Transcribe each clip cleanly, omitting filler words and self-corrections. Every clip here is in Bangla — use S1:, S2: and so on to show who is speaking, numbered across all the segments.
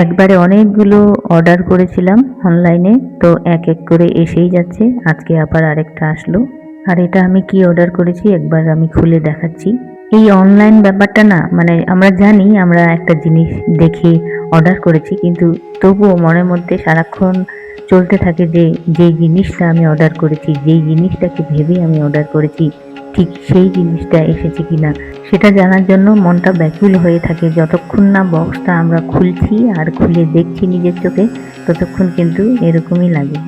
S1: একবারে অনেকগুলো অর্ডার করেছিলাম অনলাইনে, তো এক এক করে এসেই যাচ্ছে। আজকে আবার আরেকটা আসলো। আর এটা আমি কি অর্ডার করেছি একবার আমি খুলে দেখাচ্ছি। এই অনলাইন ব্যাপারটা না, মানে আমরা জানি আমরা একটা জিনিস দেখে অর্ডার করেছি, কিন্তু তবুও মনের মধ্যে সারাক্ষণ চলতে থাকে যে যেই জিনিসটা আমি অর্ডার করেছি, যেই জিনিসটাকে ভেবে আমি অর্ডার করেছি, ঠিক সেই জিনিসটা এসেছে কিনা সেটা জানার জন্য মনটা ব্যাকুল হয়ে থাকে। যতক্ষণ না বক্সটা আমরা খুলছি আর খুলে দেখছি নিজের চোখে, ততক্ষণ কিন্তু এরকমই লাগে।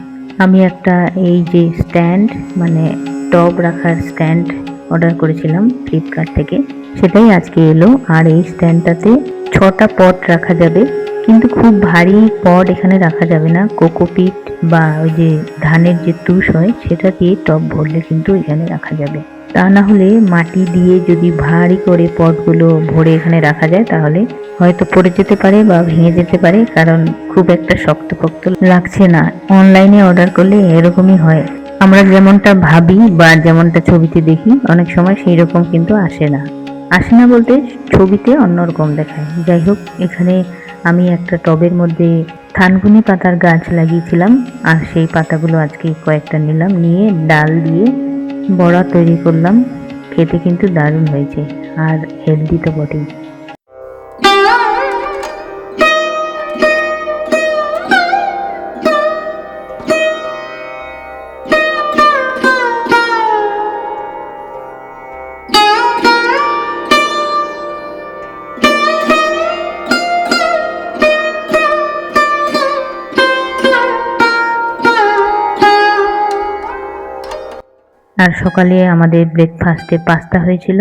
S1: আমি একটা এই যে স্ট্যান্ড, মানে টব রাখার স্ট্যান্ড অর্ডার করেছিলাম ফ্লিপকার্ট থেকে, সেটাই আজকে এলো। আর এই স্ট্যান্ডটাতে 6টা পট রাখা যাবে, কিন্তু খুব ভারী পট এখানে রাখা যাবে না। কোকোপিট বা ওই যে ধানের যে তুষ হয় সেটা দিয়ে টব ভরলে কিন্তু এখানে রাখা যাবে। তা না হলে মাটি দিয়ে যদি ভারী করে পটগুলো ভরে এখানে রাখা যায় তাহলে হয়তো পড়ে যেতে পারে বা ভেঙে যেতে পারে, কারণ খুব একটা শক্তপোক্ত লাগছে না। অনলাইনে অর্ডার করলে এরকমই হয়, আমরা যেমনটা ভাবি বা যেমনটা ছবিতে দেখি অনেক সময় সেই রকম কিন্তু আসে না। আসে না বলতে ছবিতে অন্যরকম দেখায়। যাই হোক, এখানে আমি একটা টবের মধ্যে থানকুনি পাতার গাছ লাগিয়েছিলাম, আর সেই পাতাগুলো আজকে কয়েকটা নিলাম, নিয়ে ডাল দিয়ে বড়া তৈরি করলাম। খেতে কিন্তু দারুণ হয়েছে, আর হেলদি তো বটেই। আর সকালে আমাদের ব্রেকফাস্টে পাস্তা হয়েছিল।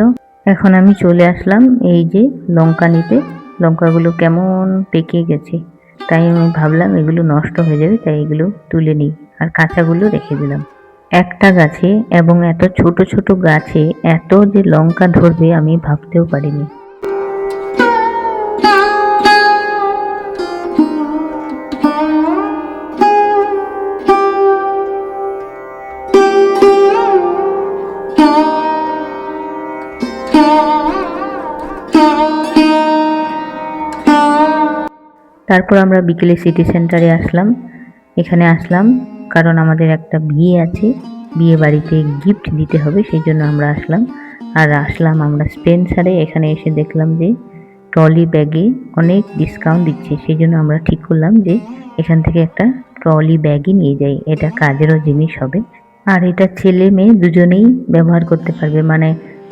S1: এখন আমি চলে আসলাম এই যে লঙ্কা নিতে। লঙ্কাগুলো কেমন পেকে গেছে, তাই আমি ভাবলাম এগুলো নষ্ট হয়ে যাবে, তাই এগুলো তুলে নিই, আর কাঁচাগুলো রেখে দিলাম। একটা গাছে, এবং এত ছোট ছোট গাছে এত যে লঙ্কা ধরবে আমি ভাবতেও পারিনি। তারপর আমরা বিকেলে সিটি সেন্টারে আসলাম। এখানে আসলাম কারণ আমাদের একটা বিয়ে আছে, বিয়ে বাড়িতে গিফট দিতে হবে, সেই জন্য আমরা আসলাম। আর আসলাম আমরা স্পেন্সারে। এখানে এসে দেখলাম যে ট্রলি ব্যাগে অনেক ডিসকাউন্ট দিচ্ছে, সেই জন্য আমরা ঠিক করলাম যে এখান থেকে একটা ট্রলি ব্যাগই নিয়ে যাই, এটা কাজেরও জিনিস হবে। আর এটা ছেলে মেয়ে দুজনেই ব্যবহার করতে পারবে, মানে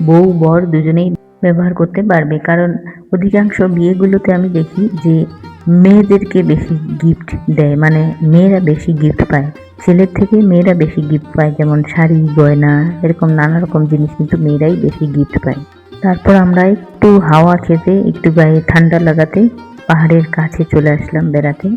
S1: বউ বর দুজনেই ব্যবহার করতে পারবে। কারণ অধিকাংশ বিয়েগুলোতে আমি দেখি যে মেয়েদেরকে বেশি গিফট দেয়, মানে মেয়েরা বেশি গিফট পায়, ছেলের থেকে মেয়েরা বেশি গিফট পায়, যেমন শাড়ি, গয়না, এরকম নানা রকম জিনিস কিন্তু মেয়েরাই বেশি গিফট পায়। তারপর আমরা একটু হাওয়া খেতে, একটু গায়ে ঠান্ডা লাগাতে পাহাড়ের কাছে চলে আসলাম বেড়াতে।